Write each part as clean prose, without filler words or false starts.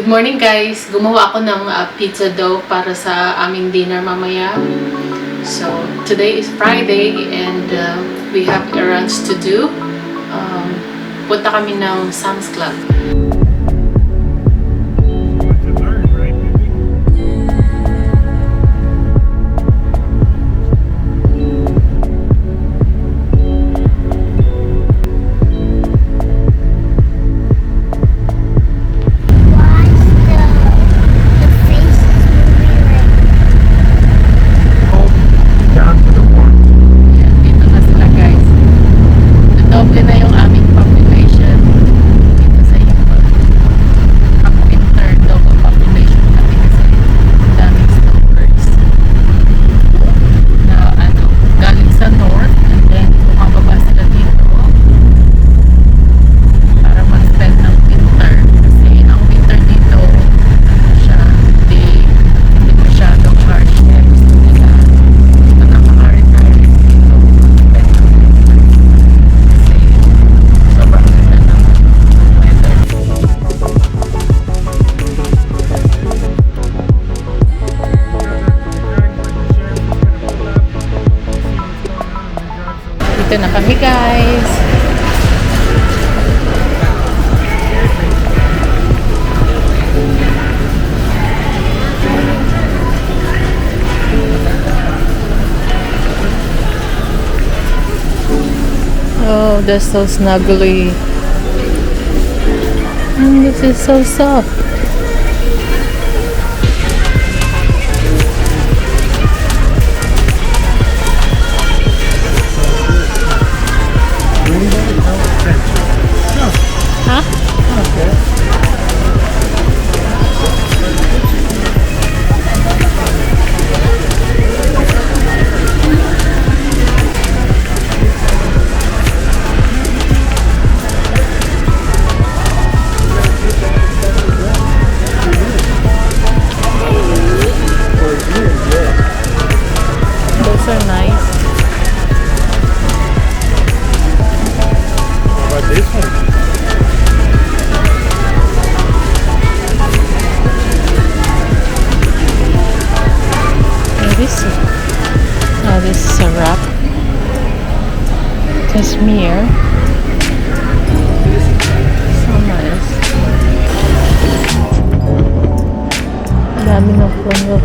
Good morning guys! Gumawa ako ng pizza dough para sa aming dinner mamaya. So, today is Friday and we have errands to do. Punta kami ng Sam's Club. Doble na yung aming population dito sa Yuma. Ang winter double population natin kasi daming snowbirds na galing sa north and then bumababa sila dito para mag-spend ng winter kasi ang winter dito siya hindi masyadong harsh kaya gusto nila nakaka-retire dito sobrang ganda ng weather. Dito na kami guys. Oh, that's so snuggly. And this is so soft. Huh? Okay. Those are nice. How about this one? And this is a wrap. Cashmere. So nice. Dami ng puno.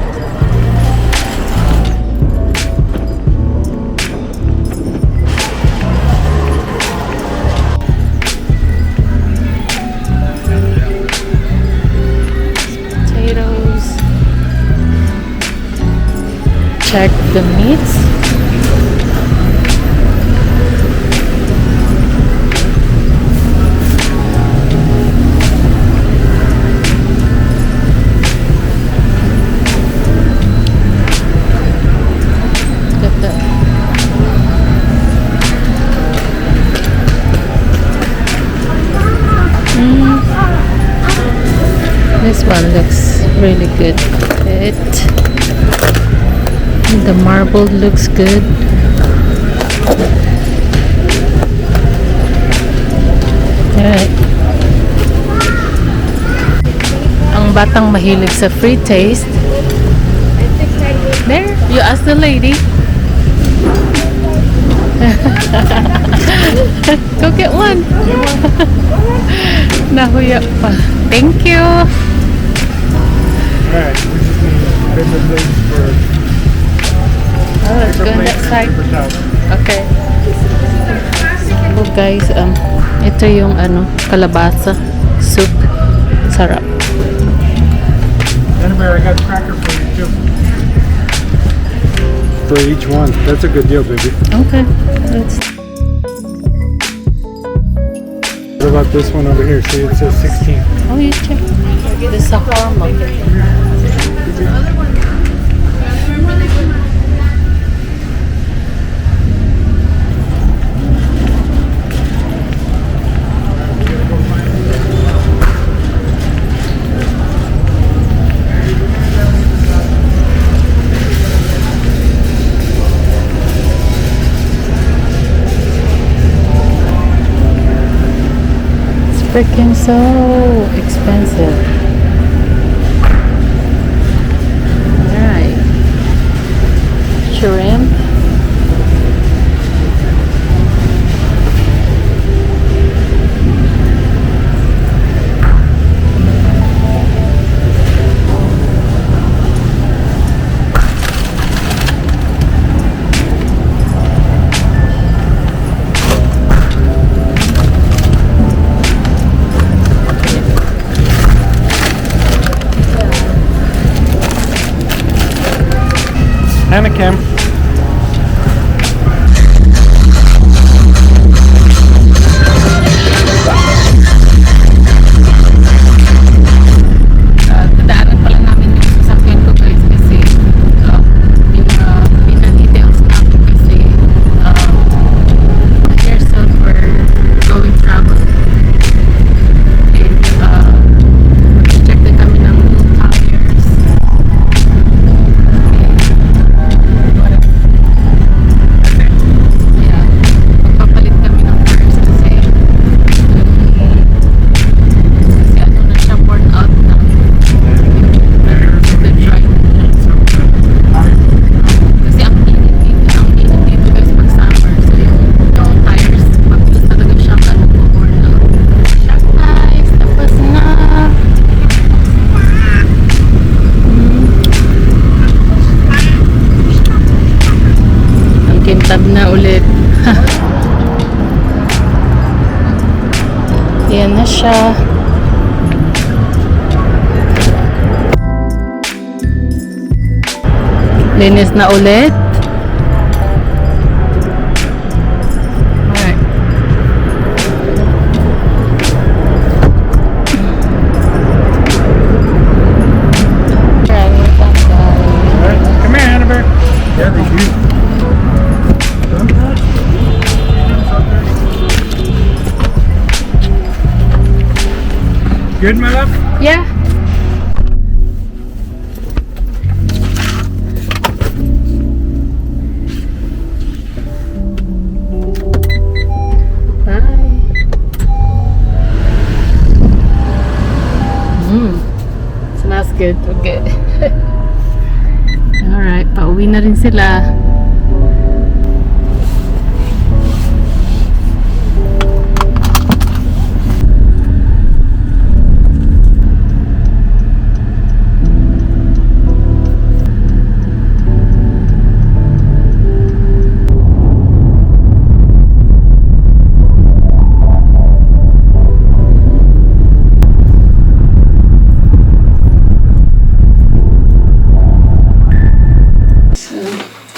Potatoes. Check the meats. Look at that. This one looks really good. The marble looks good. Alright. Ang batang mahilig sa free taste. There, you ask the lady. Go get one. Nahuya pa. Thank you. Alright, we just need paper plates for Oh, let's go on that side. paper towels. Okay. So guys, ito yung kalabasa soup. Sarap. Anyway, I got a cracker for you too. For each one. That's a good deal, baby. Okay. Let's. What about this one over here? See, it says 16. Oh, you check. This is a hormone. freaking so expensive. shrimp. Hannah Cam. Dadaanan pala namin yung sasakyan ko guys kasi pinadetails namin kasi rehearsal for going travel and check din kami ng new tires. Yeah, magpapalit kami ng tires kasi ano na siya, worn out na the drive. Kasi ang init dito guys pag summer. So yung tires, mabilis talaga siyang worn out. Siya guys, tapos na. Ang kintab na ulit. Yan na siya. Linis na ulit. Alright. Alright, come here, Hannah Bear. Yeah, thank you. Good, my love? Yeah. Bye. Smells good. Okay. Alright, pauwi na rin sila.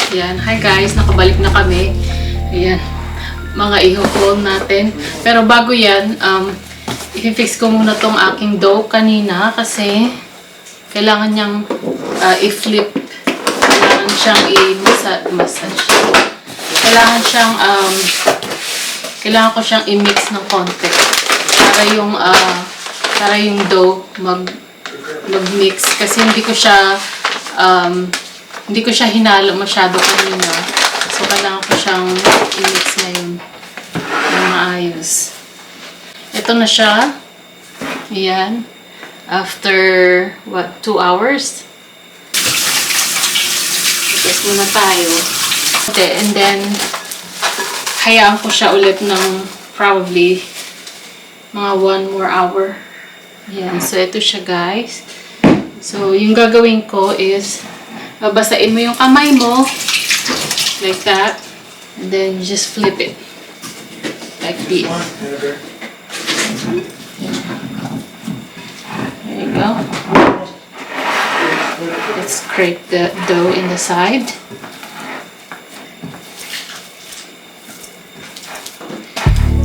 Yan. Hi guys, nakabalik na kami. Ayan. Mga i-haul natin. Pero bago yan, i-fix ko muna tong aking dough kanina kasi kailangan niyang i-flip. Kailangan siyang i-massage. Kailangan ko siyang i-mix ng konti para yung dough mag-mix kasi hindi ko siya hinalo masyado kanina. So, kailangan ko siyang i-mix ngayon ng maayos. Ito na siya. Ayan. After, 2 hours? Test muna tayo. Okay, and then, hayaan ko siya ulit ng probably mga 1 more hour. Ayan. So, ito siya guys. So, yung gagawin ko is babasain mo yung kamay mo like that and then you just flip it like this. There you go. Let's scrape the dough in the side.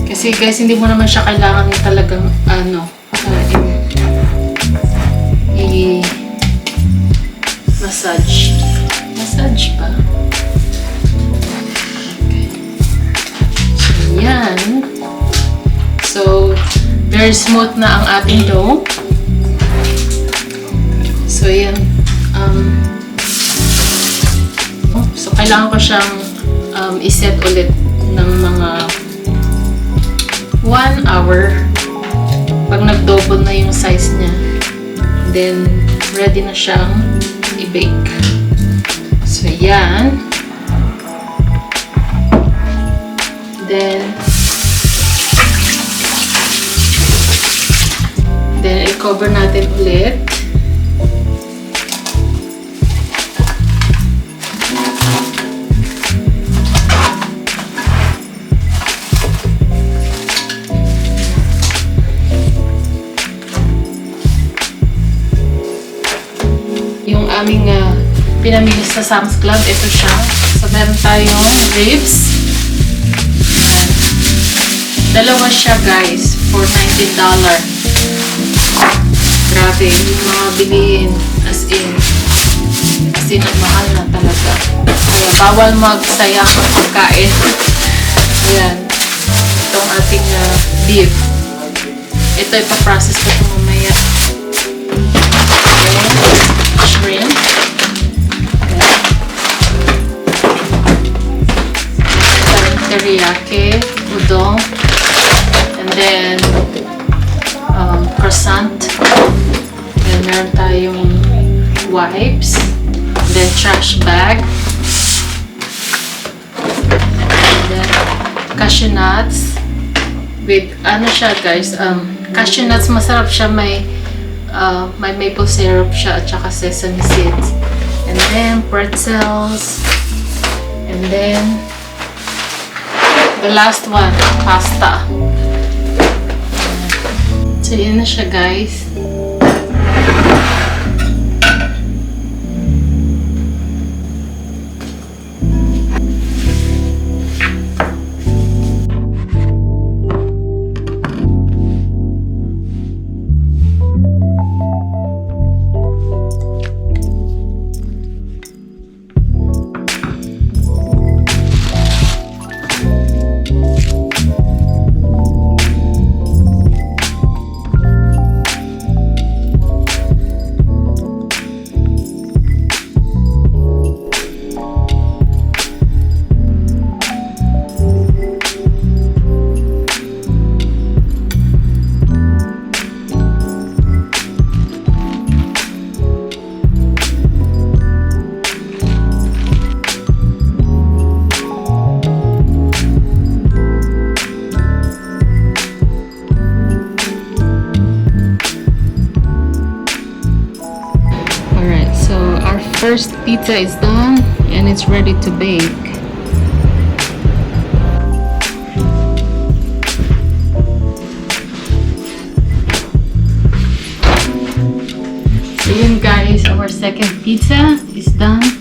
Kasi guys, hindi mo naman siya kailangan yung talagang massage pa. Okay. So, yan. So, very smooth na ang ating dough. So, yan. So, kailangan ko siyang iset ulit ng mga 1 hour. Pag nag-double na yung size niya, then, ready na siyang i-bake. So, yan. Then i-cover natin ulit. Yung aming pinamili sa Sam's Club, ito siya. So, meron tayong ribs. Ayan. Dalawa siya, guys, for $19. Grabe, yung mga bilihin, as in, ang mahal na talaga. Kaya, bawal magsayang pagkain. Ayan. Itong ating beef. Ito, ipaprocess ko ito mamaya. Shrimp. Teriyaki, udon, and then croissant. Then meron tayong wipes, and then trash bag, and then cashew nuts with ano siya, guys, cashew nuts, masarap siya, may maple syrup siya at saka sesame seeds. And then pretzels. And then the last one, pasta. So yun na siya, guys. First pizza is done and it's ready to bake. So yun, guys, our second pizza is done.